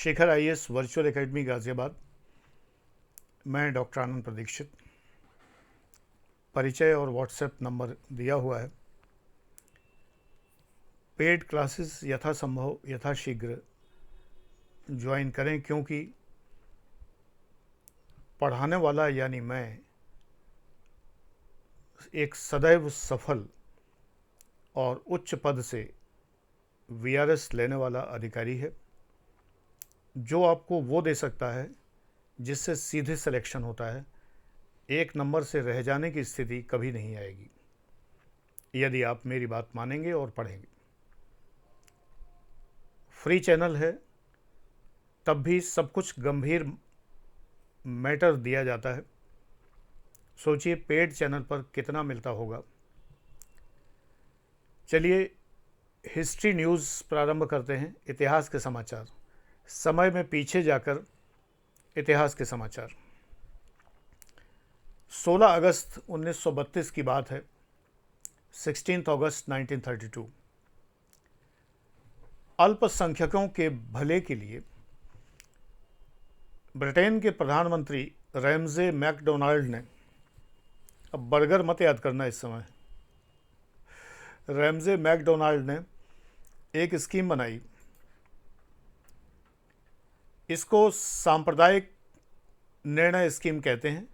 Shekhar IAS virtual academy Ghaziabad. मैं doctor आनंद प्रदीक्षित। परिचय और व्हाट्सएप नंबर दिया हुआ है। पेड क्लासेस यथासंभव यथाशीघ्र ज्वाइन करें, क्योंकि पढ़ाने वाला यानी मैं एक सदैव सफल और उच्च पद से वीआरएस लेने वाला अधिकारी है, जो आपको वो दे सकता है जिससे सीधे सिलेक्शन होता है। एक नंबर से रह जाने की स्थिति कभी नहीं आएगी, यदि आप मेरी बात मानेंगे और पढ़ेंगे। फ्री चैनल है, तब भी सब कुछ गंभीर मैटर दिया जाता है। सोचिए पेड चैनल पर कितना मिलता होगा। चलिए हिस्ट्री न्यूज़ प्रारंभ करते हैं। इतिहास के समाचार, समय में पीछे जाकर इतिहास के समाचार। 16 अगस्त 1932 की बात है। 16 अगस्त 1932 अल्पसंख्यकों के भले के लिए ब्रिटेन के प्रधानमंत्री रैमजे मैकडोनाल्ड ने, अब बर्गर मत याद करना इस समय, रैमजे मैकडोनाल्ड ने एक स्कीम बनाई। इसको सांप्रदायिक निर्णय स्कीम कहते हैं,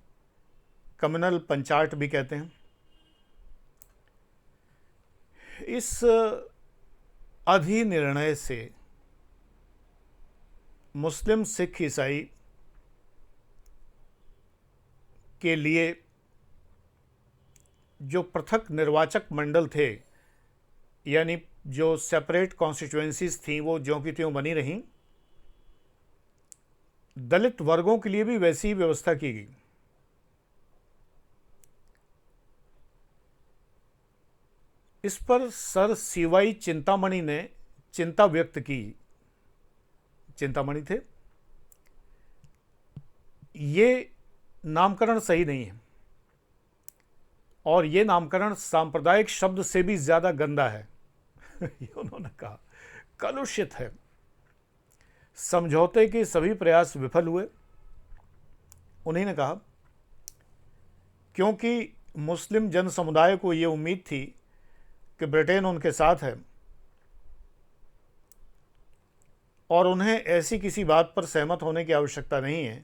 कम्युनल पंचायत भी कहते हैं। इस अधिनिर्णय से मुस्लिम, सिख, ईसाई के लिए जो पृथक निर्वाचक मंडल थे, यानी जो सेपरेट कॉन्स्टिट्यूएंसीज थीं, वो ज्यों की त्यों बनी रहीं। दलित वर्गों के लिए भी वैसी ही व्यवस्था की गई। इस पर सर सीवाई चिंतामणि ने चिंता व्यक्त की। चिंतामणि थे। ये नामकरण सही नहीं है, और ये नामकरण सांप्रदायिक शब्द से भी ज्यादा गंदा है। ये उन्होंने कहा, कलुषित है। समझौते के सभी प्रयास विफल हुए। उन्हीं ने कहा, क्योंकि मुस्लिम जन समुदाय को ये उम्मीद थी कि ब्रिटेन उनके साथ है और उन्हें ऐसी किसी बात पर सहमत होने की आवश्यकता नहीं है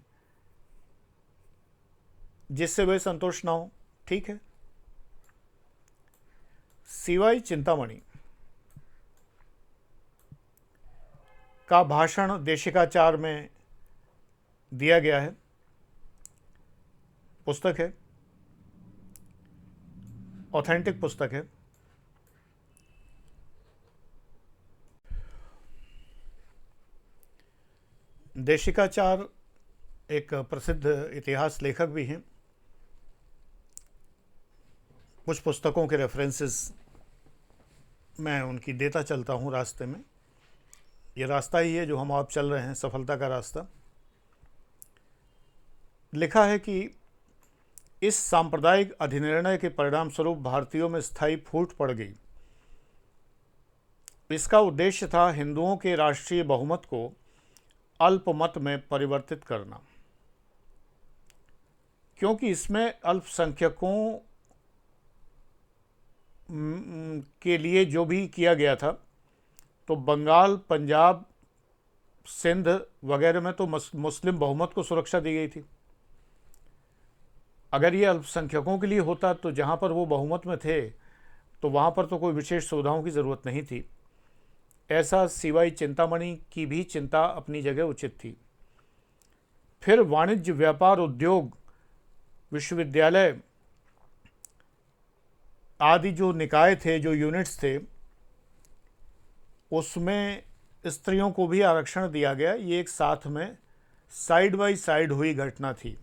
जिससे वे संतुष्ट ना हो। ठीक है। सीवाई चिंतामणि का भाषण देशिकाचार में दिया गया है। पुस्तक है, ऑथेंटिक पुस्तक है। देशिकाचार एक प्रसिद्ध इतिहास लेखक भी हैं। कुछ पुस्तकों के रेफरेंसेस मैं उनकी देता चलता हूँ रास्ते में। ये रास्ता ही है जो हम आप चल रहे हैं, सफलता का रास्ता। लिखा है कि इस सांप्रदायिक अधिनिर्णय के परिणाम स्वरूप भारतीयों में स्थायी फूट पड़ गई। इसका उद्देश्य था हिंदुओं के राष्ट्रीय बहुमत को अल्पमत में परिवर्तित करना, क्योंकि इसमें अल्पसंख्यकों के लिए जो भी किया गया था, तो बंगाल, पंजाब, सिंध वगैरह में तो मुस्लिम बहुमत को सुरक्षा दी गई थी। अगर ये अल्पसंख्यकों के लिए होता तो जहाँ पर वो बहुमत में थे तो वहाँ पर तो कोई विशेष सुविधाओं की ज़रूरत नहीं थी। ऐसा सीवाई चिंतामणि की भी चिंता अपनी जगह उचित थी। फिर वाणिज्य, व्यापार, उद्योग, विश्वविद्यालय आदि जो निकाय थे, जो यूनिट्स थे, उसमें स्त्रियों को भी आरक्षण दिया गया। ये एक साथ में साइड बाय साइड हुई घटना थी।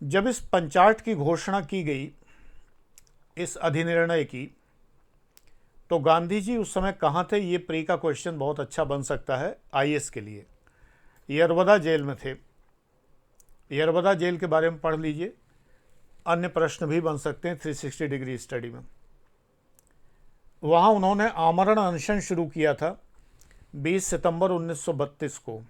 जब इस पंचाट की घोषणा की गई, इस अधिनिर्णय की, तो गांधी जी उस समय कहाँ थे? ये प्री का क्वेश्चन बहुत अच्छा बन सकता है आईएएस के लिए। यरवदा जेल में थे। यरवदा जेल के बारे में पढ़ लीजिए। अन्य प्रश्न भी बन सकते हैं 360 डिग्री स्टडी में। वहाँ उन्होंने आमरण अनशन शुरू किया था 20 सितंबर 1932 को।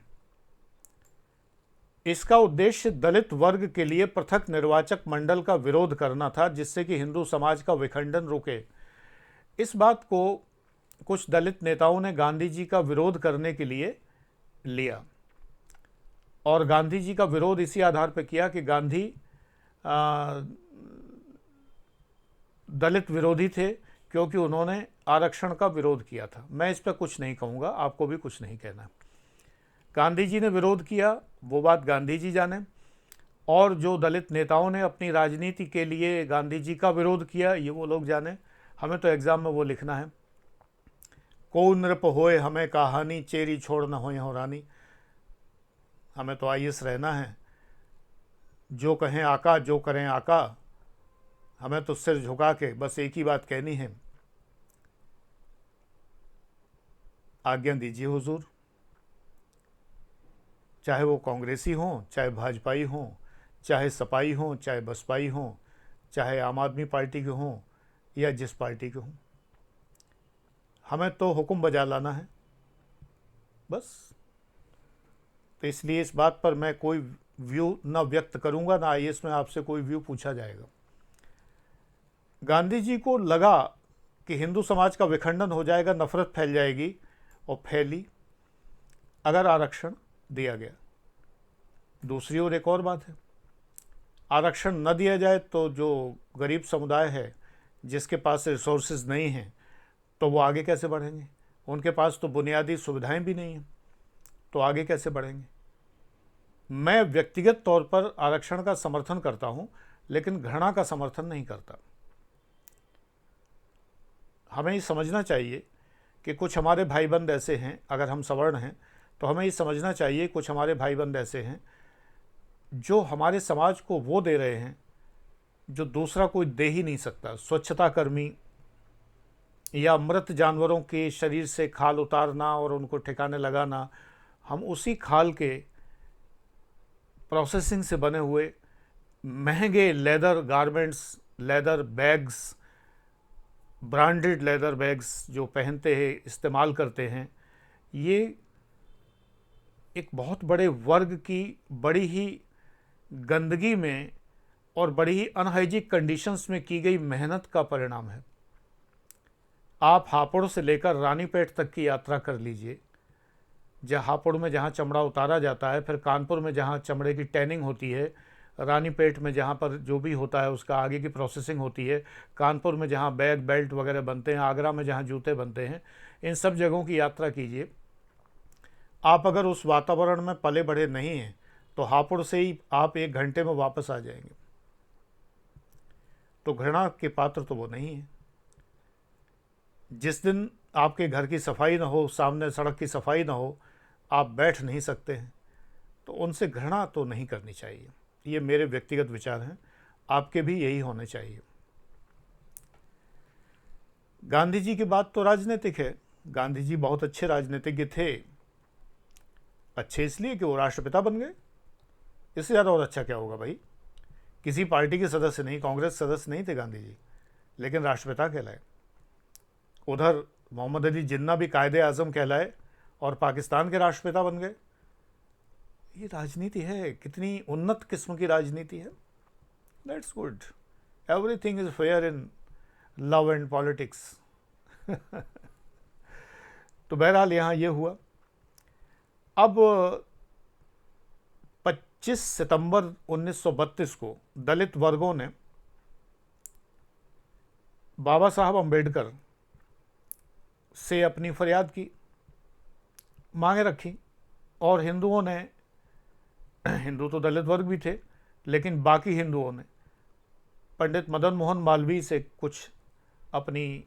इसका उद्देश्य दलित वर्ग के लिए पृथक निर्वाचक मंडल का विरोध करना था, जिससे कि हिंदू समाज का विखंडन रुके। इस बात को कुछ दलित नेताओं ने गांधी जी का विरोध करने के लिए लिया, और गांधी जी का विरोध इसी आधार पर किया कि गांधी दलित विरोधी थे, क्योंकि उन्होंने आरक्षण का विरोध किया था। मैं इस पर कुछ नहीं कहूँगा, आपको भी कुछ नहीं कहना। गांधी जी ने विरोध किया, वो बात गांधी जी जाने, और जो दलित नेताओं ने अपनी राजनीति के लिए गांधी जी का विरोध किया, ये वो लोग जाने। हमें तो एग्ज़ाम में वो लिखना है, को नृप होए हमें कहानी, चेरी छोड़ न होए हो रानी। हमें तो आईएएस रहना है, जो कहें आका जो करें आका, हमें तो सिर झुका के बस एक ही बात कहनी है, आज्ञा दीजिए हुजूर। चाहे वो कांग्रेसी हों, चाहे भाजपाई हों, चाहे सपाई हों, चाहे बसपाई हों, चाहे आम आदमी पार्टी के हों या जिस पार्टी के हों, हमें तो हुक्म बजा लाना है बस। तो इसलिए इस बात पर मैं कोई व्यू न व्यक्त करूंगा, ना आईएएस में आपसे कोई व्यू पूछा जाएगा। गांधी जी को लगा कि हिंदू समाज का विखंडन हो जाएगा, नफरत फैल जाएगी, और फैली अगर आरक्षण दिया गया। दूसरी ओर एक और बात है, आरक्षण न दिया जाए तो जो गरीब समुदाय है, जिसके पास रिसोर्सेज नहीं हैं, तो वो आगे कैसे बढ़ेंगे? उनके पास तो बुनियादी सुविधाएं भी नहीं हैं, तो आगे कैसे बढ़ेंगे? मैं व्यक्तिगत तौर पर आरक्षण का समर्थन करता हूं, लेकिन घृणा का समर्थन नहीं करता। हमें ये समझना चाहिए कि कुछ हमारे भाई बंद ऐसे हैं, अगर हम सवर्ण हैं तो हमें ये समझना चाहिए कुछ हमारे भाई बंद ऐसे हैं जो हमारे समाज को वो दे रहे हैं जो दूसरा कोई दे ही नहीं सकता। स्वच्छता कर्मी या मृत जानवरों के शरीर से खाल उतारना और उनको ठिकाने लगाना, हम उसी खाल के प्रोसेसिंग से बने हुए महंगे leather garments, leather bags, branded leather bags जो पहनते हैं, इस्तेमाल करते हैं। ये एक बहुत बड़े वर्ग की बड़ी ही गंदगी में और बड़ी ही अनहाइजीनिक कंडीशंस में की गई मेहनत का परिणाम है। आप हापुड़ से लेकर रानीपेट तक की यात्रा कर लीजिए, जहाँ हापुड़ में जहाँ चमड़ा उतारा जाता है, फिर कानपुर में जहाँ चमड़े की टैनिंग होती है, रानीपेट में जहाँ पर जो भी होता है उसका आगे की प्रोसेसिंग होती है, कानपुर में जहाँ बैग बेल्ट वगैरह बनते हैं, आगरा में जहाँ जूते बनते हैं, इन सब जगहों की यात्रा कीजिए। आप अगर उस वातावरण में पले बढ़े नहीं हैं तो हापुड़ से ही आप 1 घंटे में वापस आ जाएंगे। तो घृणा के पात्र तो वो नहीं है। जिस दिन आपके घर की सफाई ना हो, सामने सड़क की सफाई ना हो, आप बैठ नहीं सकते हैं, तो उनसे घृणा तो नहीं करनी चाहिए। ये मेरे व्यक्तिगत विचार हैं, आपके भी यही होने चाहिए। गांधी जी की बात तो राजनीतिक है। गांधी जी बहुत अच्छे राजनीतिज्ञ थे। अच्छे इसलिए कि वो राष्ट्रपिता बन गए, इससे ज़्यादा और अच्छा क्या होगा भाई। किसी पार्टी के सदस्य नहीं, कांग्रेस सदस्य नहीं थे गांधी जी, लेकिन राष्ट्रपिता कहलाए। उधर मोहम्मद अली जिन्ना भी कायदे आज़म कहलाए और पाकिस्तान के राष्ट्रपिता बन गए। ये राजनीति है, कितनी उन्नत किस्म की राजनीति है। That's good. Everything is fair in love and politics. तो बहरहाल यहाँ ये हुआ। अब 25 सितंबर 1932 को दलित वर्गों ने बाबा साहब अम्बेडकर से अपनी फरियाद की, मांगे रखी, और हिंदुओं ने, हिंदू तो दलित वर्ग भी थे, लेकिन बाकी हिंदुओं ने पंडित मदन मोहन मालवीय से कुछ अपनी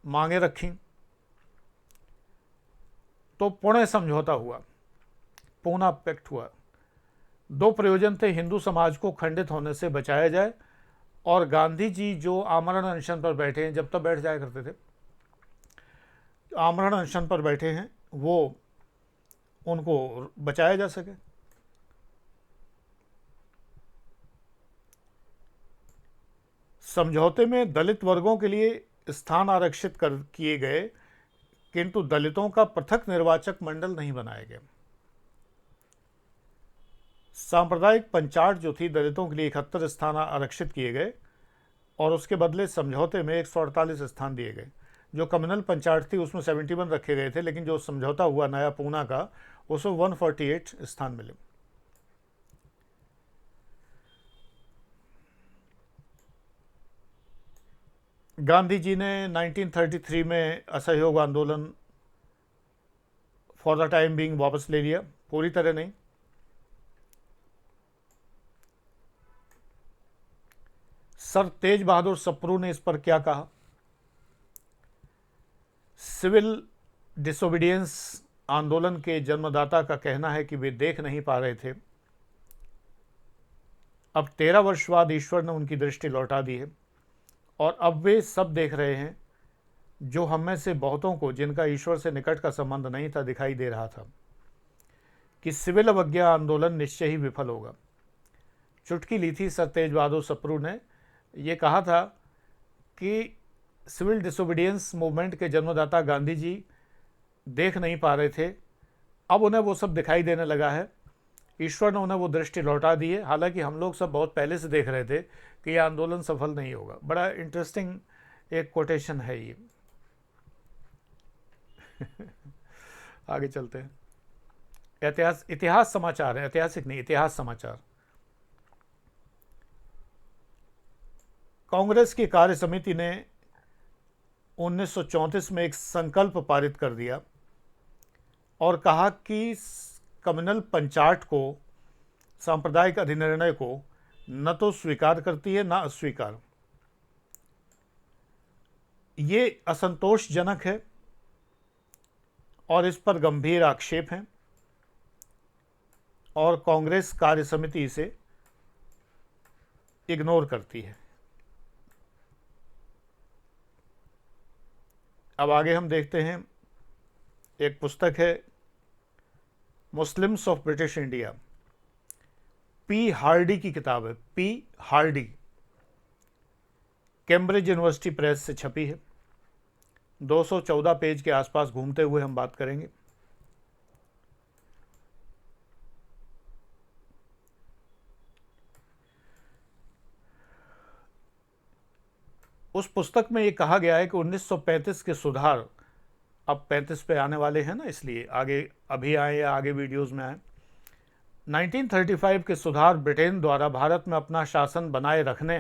मांगे रखी। तो पुणे समझौता हुआ, पूना पैक्ट हुआ। 2 प्रयोजन थे, हिंदू समाज को खंडित होने से बचाया जाए, और गांधी जी जो आमरण अनशन पर बैठे हैं, जब तक बैठ जाया करते थे, आमरण अनशन पर बैठे हैं, वो उनको बचाया जा सके। समझौते में दलित वर्गों के लिए स्थान आरक्षित कर किए गए, किंतु दलितों का पृथक निर्वाचक मंडल नहीं बनाया गया। सांप्रदायिक पंचायत जो थी, दलितों के लिए 71 स्थान आरक्षित किए गए और उसके बदले समझौते में 148 स्थान दिए गए। जो कम्युनल पंचायत थी उसमें 71 रखे गए थे, लेकिन जो समझौता हुआ नया पूना का, उसमें 148 स्थान मिले। गांधी जी ने 1933 में असहयोग आंदोलन फॉर द टाइम बीइंग वापस ले लिया, पूरी तरह नहीं। सर तेज बहादुर सप्रू ने इस पर क्या कहा? सिविल डिसोबीडियंस आंदोलन के जन्मदाता का कहना है कि वे देख नहीं पा रहे थे। अब 13 वर्ष बाद ईश्वर ने उनकी दृष्टि लौटा दी है और अब वे सब देख रहे हैं जो हम में से बहुतों को, जिनका ईश्वर से निकट का संबंध नहीं था, दिखाई दे रहा था कि सिविल अवज्ञा आंदोलन निश्चय ही विफल होगा। चुटकी ली थी सर तेज बहादुर सप्रू ने। ये कहा था कि सिविल डिसोबीडियंस मूवमेंट के जन्मदाता गांधी जी देख नहीं पा रहे थे, अब उन्हें वो सब दिखाई देने लगा है। ईश्वर ने उन्हें वो दृष्टि लौटा दी है। हालांकि हम लोग सब बहुत पहले से देख रहे थे कि यह आंदोलन सफल नहीं होगा। बड़ा इंटरेस्टिंग एक कोटेशन है ये। आगे चलते हैं। इतिहास समाचार है, ऐतिहासिक नहीं, इतिहास समाचार। कांग्रेस की कार्य समिति ने 1934 में एक संकल्प पारित कर दिया और कहा कि कम्युनल पंचायत को, सांप्रदायिक अधिनिर्णय को न तो स्वीकार करती है, न अस्वीकार। ये असंतोषजनक है और इस पर गंभीर आक्षेप हैं और कांग्रेस कार्य समिति इसे इग्नोर करती है। अब आगे हम देखते हैं, एक पुस्तक है Muslims of British India, P Hardy की किताब है। P Hardy, Cambridge university press से छपी है। 214 पेज के आसपास घूमते हुए हम बात करेंगे। उस पुस्तक में ये कहा गया है कि 1935 के सुधार, अब 35 पे आने वाले हैं ना, इसलिए आगे अभी आए या आगे वीडियोस में आए। 1935 के सुधार ब्रिटेन द्वारा भारत में अपना शासन बनाए रखने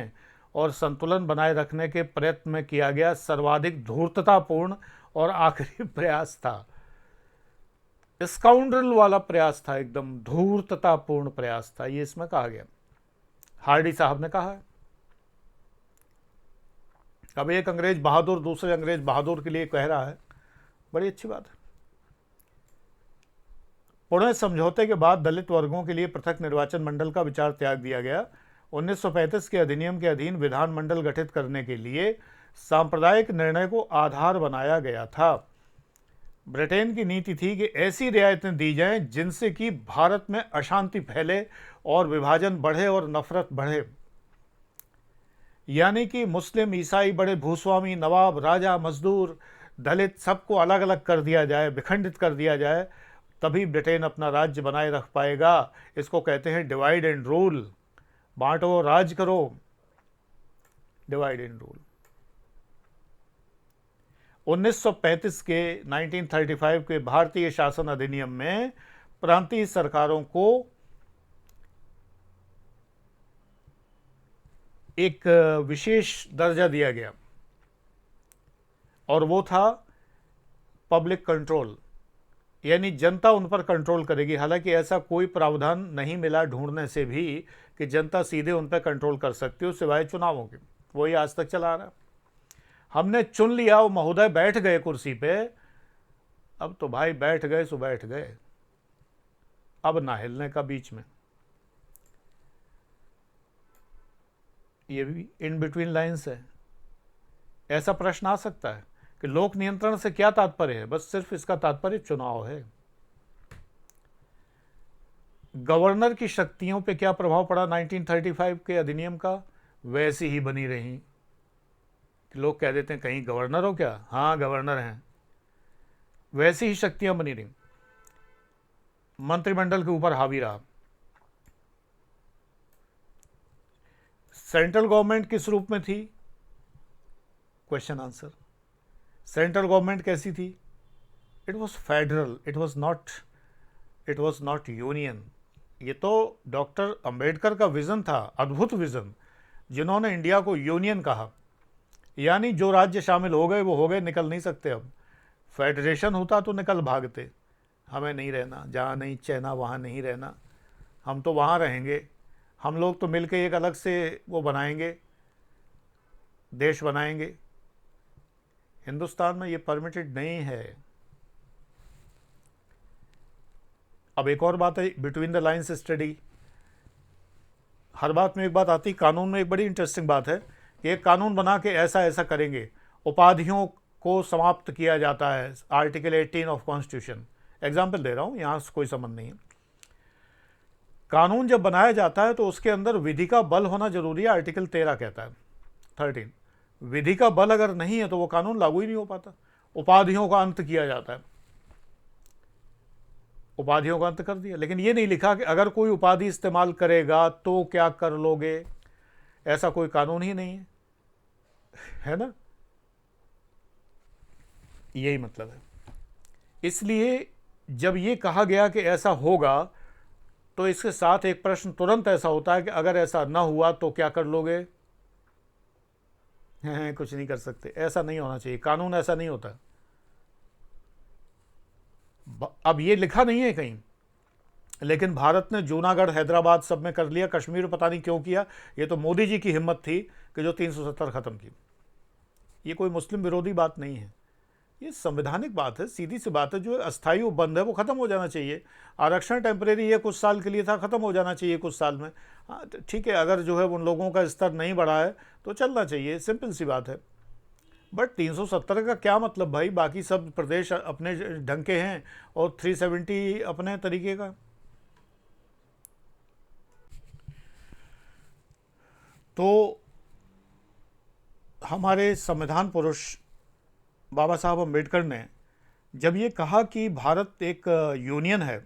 और संतुलन बनाए रखने के प्रयत्न में किया गया सर्वाधिक धूर्ततापूर्ण और आखिरी प्रयास था। स्काउंड्रल वाला प्रयास था, एकदम धूर्ततापूर्ण प्रयास था, ये इसमें कहा गया। हार्डी साहब ने कहा है। अब एक अंग्रेज बहादुर दूसरे अंग्रेज बहादुर के लिए कह रहा है, बड़ी अच्छी बात है। पुणे समझौते के बाद दलित वर्गों के लिए पृथक निर्वाचन मंडल का विचार त्याग दिया गया। 1935 के अधिनियम के अधीन विधानमंडल गठित करने के लिए सांप्रदायिक निर्णय को आधार बनाया गया था। ब्रिटेन की नीति थी कि ऐसी रियायतें दी जाएं जिनसे कि भारत में अशांति फैले और विभाजन बढ़े और नफरत बढ़े। यानी कि मुस्लिम, ईसाई, बड़े भूस्वामी, नवाब, राजा, मजदूर, दलित, सबको अलग अलग कर दिया जाए, विखंडित कर दिया जाए, तभी ब्रिटेन अपना राज्य बनाए रख पाएगा। इसको कहते हैं डिवाइड एंड रूल, बांटो राज करो, डिवाइड एंड रूल। 1935 के 1935 के भारतीय शासन अधिनियम में प्रांतीय सरकारों को एक विशेष दर्जा दिया गया और वो था पब्लिक कंट्रोल, यानी जनता उन पर कंट्रोल करेगी। हालांकि ऐसा कोई प्रावधान नहीं मिला ढूंढने से भी कि जनता सीधे उन पर कंट्रोल कर सकती हो, सिवाय चुनावों के। वही आज तक चला रहा। हमने चुन लिया, वो महोदय बैठ गए कुर्सी पे, अब तो भाई बैठ गए सो बैठ गए, अब ना हिलने का बीच में। ये भी इन बिटवीन लाइन्स है। ऐसा प्रश्न आ सकता है कि लोक नियंत्रण से क्या तात्पर्य है? बस सिर्फ इसका तात्पर्य चुनाव है। गवर्नर की शक्तियों पे क्या प्रभाव पड़ा 1935 के अधिनियम का? वैसी ही बनी रही। लोग कह देते हैं कहीं गवर्नर हो क्या, हाँ गवर्नर हैं, वैसी ही शक्तियां बनी रही, मंत्रिमंडल के ऊपर हावी रहा। सेंट्रल गवर्नमेंट किस रूप में थी, क्वेश्चन आंसर। सेंट्रल गवर्नमेंट कैसी थी, it was federal, it was not union. ये तो डॉक्टर अंबेडकर का विजन था, अद्भुत विजन, जिन्होंने इंडिया को यूनियन कहा, यानी जो राज्य शामिल हो गए वो हो गए, निकल नहीं सकते अब। फेडरेशन होता तो निकल भागते, हमें नहीं रहना, जहाँ नहीं चैना वहाँ नहीं रहना, हम तो वहाँ रहेंगे, हम लोग तो मिलके एक अलग से वो बनाएंगे, देश बनाएंगे। हिंदुस्तान में ये परमिटेड नहीं है। अब एक और बात है, बिटवीन द लाइन्स स्टडी। हर बात में एक बात आती, कानून में एक बड़ी इंटरेस्टिंग बात है कि एक कानून बना के ऐसा ऐसा करेंगे, उपाधियों को समाप्त किया जाता है, आर्टिकल 18 ऑफ कॉन्स्टिट्यूशन। एग्जाम्पल दे रहा हूँ, यहाँ से कोई संबंध नहीं है। कानून जब बनाया जाता है तो उसके अंदर विधि का बल होना जरूरी है, आर्टिकल 13 कहता है, 13। विधि का बल अगर नहीं है तो वो कानून लागू ही नहीं हो पाता। उपाधियों का अंत किया जाता है, उपाधियों का अंत कर दिया, लेकिन ये नहीं लिखा कि अगर कोई उपाधि इस्तेमाल करेगा तो क्या कर लोगे, ऐसा कोई कानून ही नहीं है ना। यही मतलब है। इसलिए जब ये कहा गया कि ऐसा होगा तो इसके साथ एक प्रश्न तुरंत ऐसा होता है कि अगर ऐसा ना हुआ तो क्या कर लोगे। कुछ नहीं कर सकते, ऐसा नहीं होना चाहिए, कानून ऐसा नहीं होता। अब ये लिखा नहीं है कहीं, लेकिन भारत ने जूनागढ़ हैदराबाद सब में कर लिया, कश्मीर पता नहीं क्यों किया। ये तो मोदी जी की हिम्मत थी कि जो 370 ख़त्म की। ये कोई मुस्लिम विरोधी बात नहीं है, ये संवैधानिक बात है, सीधी सी बात है। जो अस्थायी उपबंध है वो ख़त्म हो जाना चाहिए। आरक्षण टेम्परेरी ये कुछ साल के लिए था, ख़त्म हो जाना चाहिए कुछ साल में। हाँ ठीक है, अगर जो है उन लोगों का स्तर नहीं बढ़ा है तो चलना चाहिए, सिंपल सी बात है। बट 370 का क्या मतलब भाई, बाकी सब प्रदेश अपने ढंग के हैं और 370 अपने तरीके का। तो हमारे संविधान पुरुष बाबा साहब अम्बेडकर ने जब ये कहा कि भारत एक यूनियन है,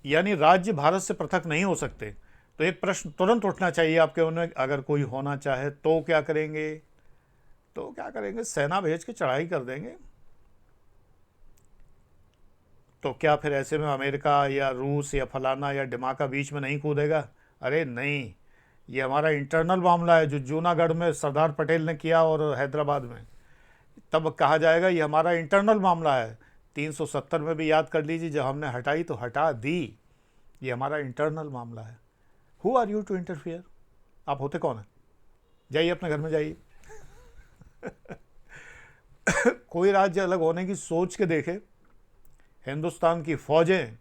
यानी राज्य भारत से पृथक नहीं हो सकते, तो एक प्रश्न तुरंत उठना चाहिए आपके मन में, अगर कोई होना चाहे तो क्या करेंगे। तो क्या करेंगे, सेना भेज के चढ़ाई कर देंगे। तो क्या फिर ऐसे में अमेरिका या रूस या फलाना या डिमाका बीच में नहीं कूदेगा। अरे नहीं, ये हमारा इंटरनल मामला है, जो जूनागढ़ में सरदार पटेल ने किया और हैदराबाद में, तब कहा जाएगा ये हमारा इंटरनल मामला है। 370 में भी याद कर लीजिए, जब हमने हटाई तो हटा दी, ये हमारा इंटरनल मामला है। Who are you to interfere, आप होते कौन है, जाइए अपने घर में जाइए। कोई राज्य अलग होने की सोच के देखे, हिंदुस्तान की फौजें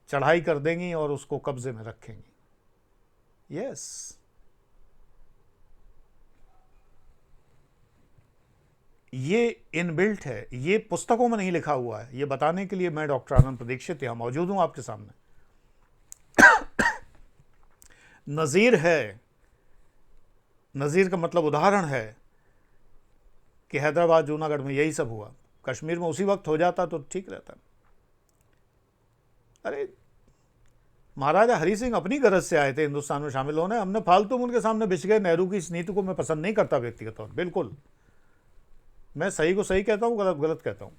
चढ़ाई कर देंगी और उसको कब्जे में रखेंगी। यस, ये इनबिल्ट है, ये पुस्तकों में नहीं लिखा हुआ है। ये बताने के लिए मैं डॉक्टर आनंद प्रदीक्षित यहाँ मौजूद हूँ आपके सामने। नज़ीर है, नज़ीर का मतलब उदाहरण है कि हैदराबाद जूनागढ़ में यही सब हुआ। कश्मीर में उसी वक्त हो जाता तो ठीक रहता। अरे महाराजा हरि सिंह अपनी गरज से आए थे हिंदुस्तान में शामिल होने, हमने फालतू में उनके सामने बिछ गए। नेहरू की इस नीति को मैं पसंद नहीं करता व्यक्तिगत तौर, बिल्कुल। मैं सही को सही कहता हूँ, गलत गलत कहता हूँ।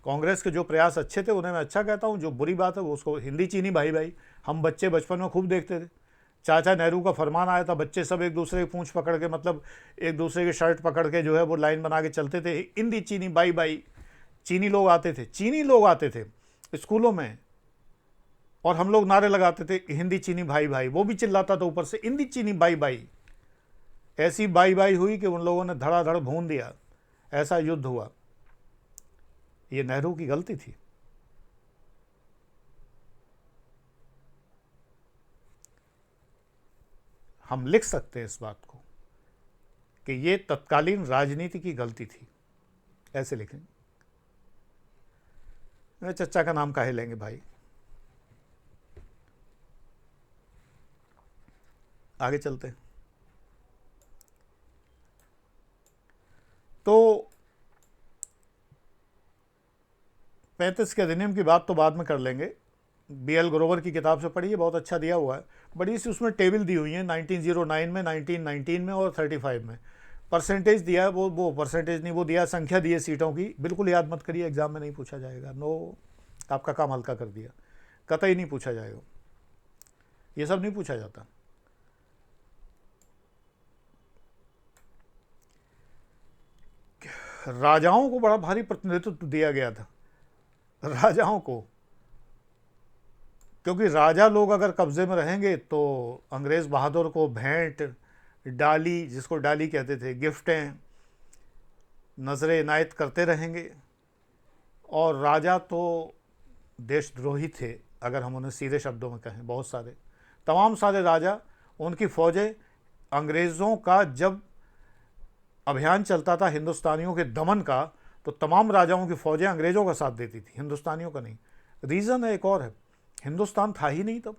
कांग्रेस के जो प्रयास अच्छे थे उन्हें मैं अच्छा कहता हूँ, जो बुरी बात है वो उसको हिंदी चीनी भाई भाई हम बच्चे बचपन में खूब देखते थे। चाचा नेहरू का फरमान आया था, बच्चे सब एक दूसरे की पूंछ पकड़ के, मतलब एक दूसरे की शर्ट पकड़ के जो है वो लाइन बना के चलते थे, हिंदी चीनी बाई बाई। चीनी लोग आते थे, चीनी लोग आते थे स्कूलों में, और हम लोग नारे लगाते थे हिंदी चीनी भाई भाई, वो भी चिल्लाता था ऊपर से हिंदी चीनी बाई बाई। ऐसी बाई बाई हुई कि उन लोगों ने धड़ाधड़ भून दिया, ऐसा युद्ध हुआ। ये नेहरू की गलती थी। हम लिख सकते हैं इस बात को कि ये तत्कालीन राजनीति की गलती थी, ऐसे लिखेंगे। मैं चचा का नाम काहे लेंगे भाई। आगे चलते हैं। 35 के अधिनियम की बात तो बाद में कर लेंगे। BL ग्रोवर की किताब से पढ़िए, बहुत अच्छा दिया हुआ है। बड़ी सी उसमें टेबल दी हुई है 1909 में, 1919 में और 35 में परसेंटेज दिया है। वो परसेंटेज नहीं, वो दिया संख्या दी है सीटों की। बिल्कुल याद मत करिए, एग्जाम में नहीं पूछा जाएगा। नो, आपका काम हल्का कर दिया, कतई नहीं पूछा जाएगा, ये सब नहीं पूछा जाता। राजाओं को बड़ा भारी प्रतिनिधित्व दिया गया था, राजाओं को, क्योंकि राजा लोग अगर कब्जे में रहेंगे तो अंग्रेज़ बहादुर को भेंट, डाली, जिसको डाली कहते थे, गिफ्टें, नजरें इनायत करते रहेंगे। और राजा तो देशद्रोही थे, अगर हम उन्हें सीधे शब्दों में कहें। बहुत सारे, तमाम सारे राजा, उनकी फ़ौजें अंग्रेज़ों का जब अभियान चलता था हिंदुस्तानियों के दमन का, तो तमाम राजाओं की फ़ौजें अंग्रेज़ों का साथ देती थी, हिंदुस्तानियों का नहीं। रीज़न है एक और है, हिंदुस्तान था ही नहीं तब।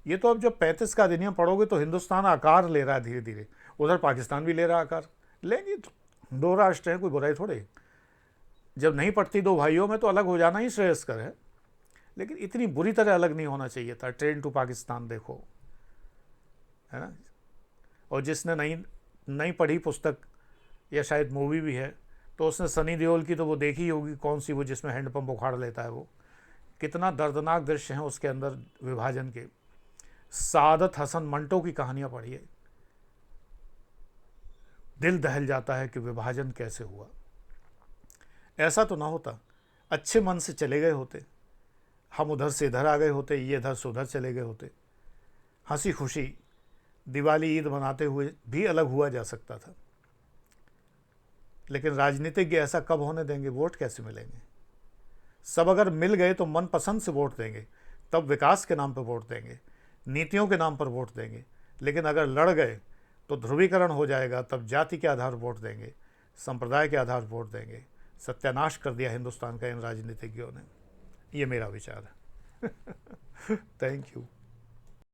ये तो अब जब 35 का अधिनियम पढ़ोगे तो हिंदुस्तान आकार ले रहा है धीरे धीरे, उधर पाकिस्तान भी ले रहा है आकार। लेंगे तो, दो राष्ट्र हैं, कोई बुराई थोड़े। जब नहीं पड़ती दो भाइयों में तो अलग हो जाना ही श्रेयस्कर है, लेकिन इतनी बुरी तरह अलग नहीं होना चाहिए था। ट्रेन टू पाकिस्तान देखो, है ना। और जिसने नहीं पढ़ी पुस्तक, या शायद मूवी भी है, तो उसने सनी देओल की तो वो देखी होगी, कौन सी, वो जिसमें हैंडपंप उखाड़ लेता है। वो कितना दर्दनाक दृश्य हैं उसके अंदर विभाजन के। सादत हसन मंटो की कहानियाँ पढ़िए, दिल दहल जाता है कि विभाजन कैसे हुआ। ऐसा तो ना होता, अच्छे मन से चले गए होते, हम उधर से इधर आ गए होते, ये इधर से उधर चले गए होते, हंसी खुशी दिवाली ईद मनाते हुए भी अलग हुआ जा सकता था। लेकिन राजनीतिज्ञ ऐसा कब होने देंगे? वोट कैसे मिलेंगे? सब अगर मिल गए तो मन पसंद से वोट देंगे, तब विकास के नाम पर वोट देंगे, नीतियों के नाम पर वोट देंगे। लेकिन अगर लड़ गए तो ध्रुवीकरण हो जाएगा, तब जाति के आधार वोट देंगे, संप्रदाय के आधार वोट देंगे। सत्यानाश कर दिया हिंदुस्तान का इन राजनीतिज्ञों ने। ये मेरा विचार है। Thank you.